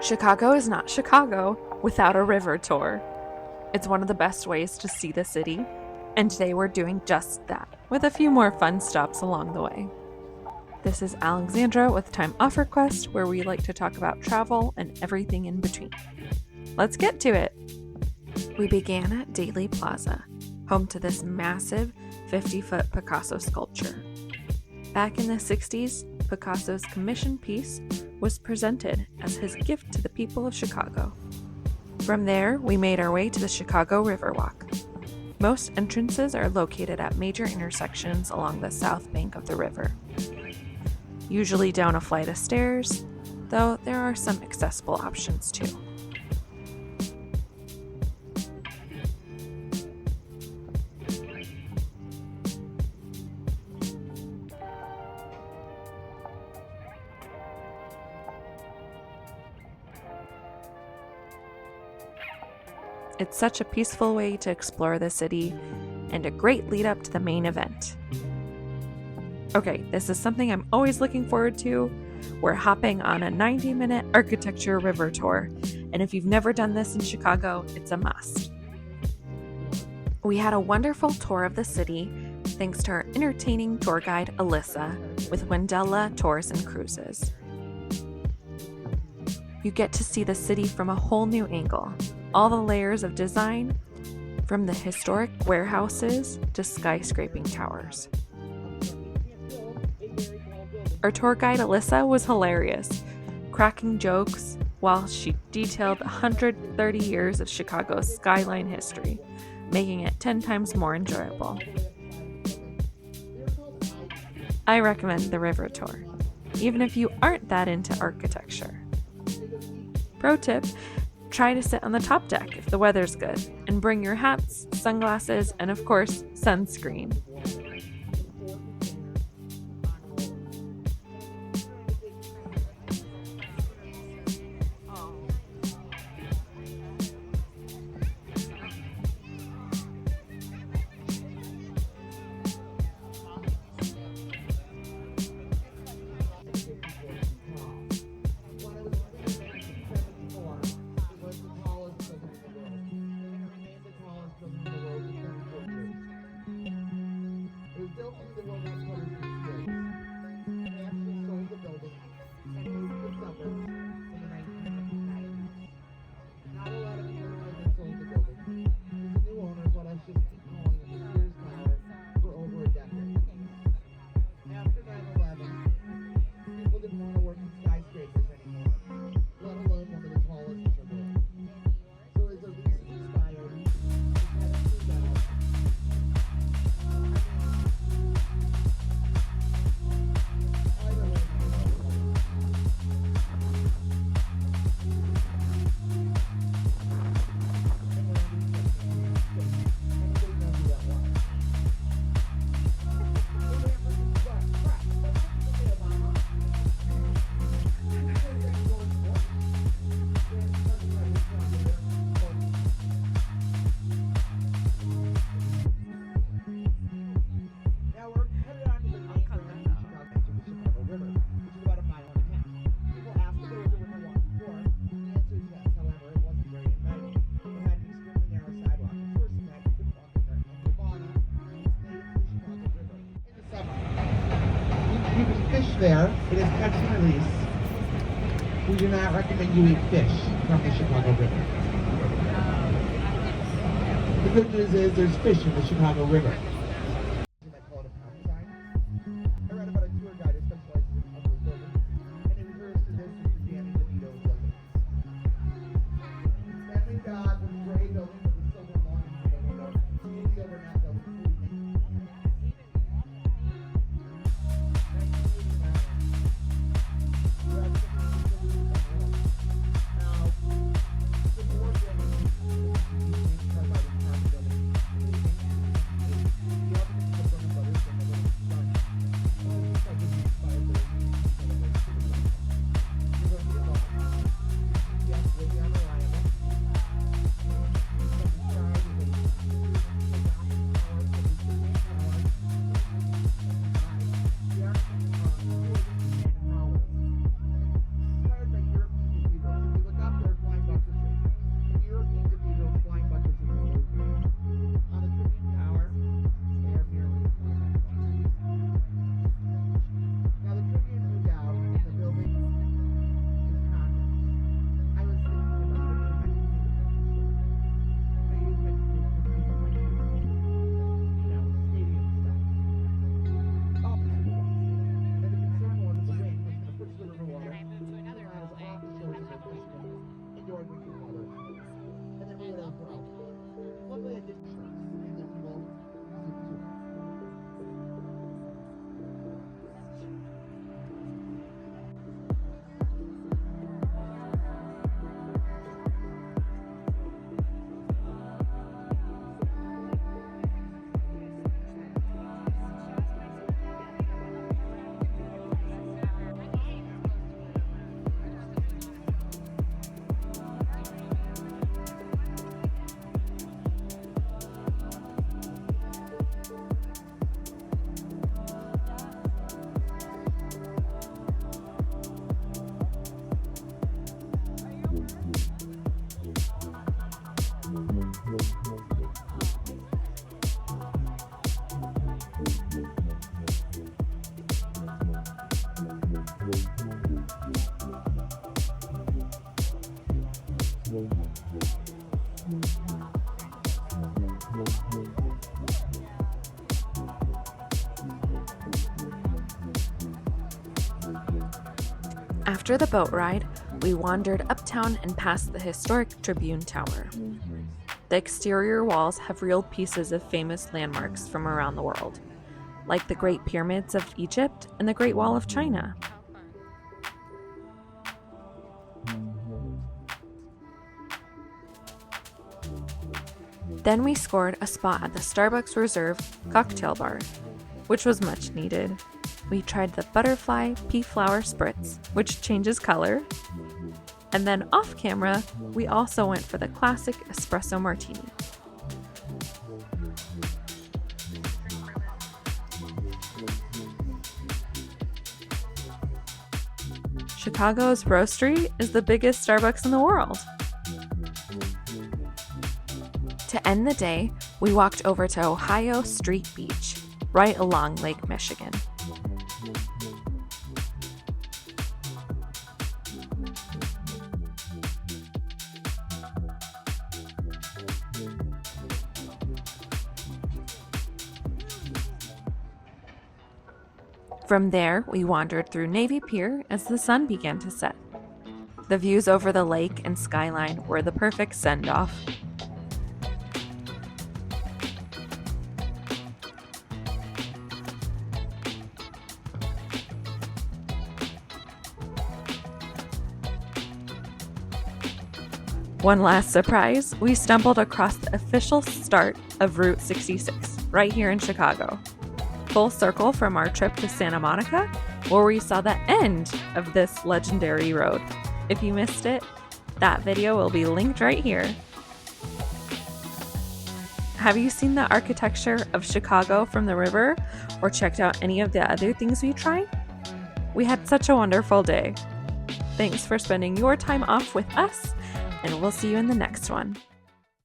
Chicago is not Chicago without a river tour. It's one of the best ways to see the city, and today we're doing just that, with a few more fun stops along the way. This is Alexandra with Time Off Request, where we like to talk about travel and everything in between. Let's get to it! We began at Daley Plaza, home to this massive 50-foot Picasso sculpture. Back in the 60s, Picasso's commission piece was presented as his gift to the people of Chicago. From there, we made our way to the Chicago Riverwalk. Most entrances are located at major intersections along the south bank of the river. Usually down a flight of stairs, though there are some accessible options too. It's such a peaceful way to explore the city and a great lead up to the main event. Okay, this is something I'm always looking forward to. We're hopping on a 90-minute architecture river tour, and if you've never done this in Chicago, it's a must. We had a wonderful tour of the city thanks to our entertaining tour guide, Alyssa, with Wendella Tours and Cruises. You get to see the city from a whole new angle. All the layers of design, from the historic warehouses to skyscraping towers. Our tour guide Alyssa was hilarious, cracking jokes while she detailed 130 years of Chicago's skyline history, making it 10 times more enjoyable. I recommend the river tour, even if you aren't that into architecture. Pro tip: try to sit on the top deck if the weather's good, and bring your hats, sunglasses, and of course, sunscreen. There, it is catch and release. We do not recommend you eat fish from the Chicago River. The good news is there's fish in the Chicago River. I read about a tour guide who specializes in ugly buildings, and he refers to this as the Danny DeVito building. Thank God with gray buildings with the silver lines in the window, the silver net building. After the boat ride, we wandered uptown and past the historic Tribune Tower. The exterior walls have real pieces of famous landmarks from around the world, like the Great Pyramids of Egypt and the Great Wall of China. Then we scored a spot at the Starbucks Reserve cocktail bar, which was much needed. We tried the butterfly pea flower spritz, which changes color. And then off camera, we also went for the classic espresso martini. Chicago's Roastery is the biggest Starbucks in the world. To end the day, we walked over to Ohio Street Beach, right along Lake Michigan. From there, we wandered through Navy Pier as the sun began to set. The views over the lake and skyline were the perfect send-off. One last surprise, we stumbled across the official start of Route 66, right here in Chicago. Full circle from our trip to Santa Monica, where we saw the end of this legendary road. If you missed it, that video will be linked right here. Have you seen the architecture of Chicago from the river, or checked out any of the other things we tried? We had such a wonderful day. Thanks for spending your time off with us, and we'll see you in the next one.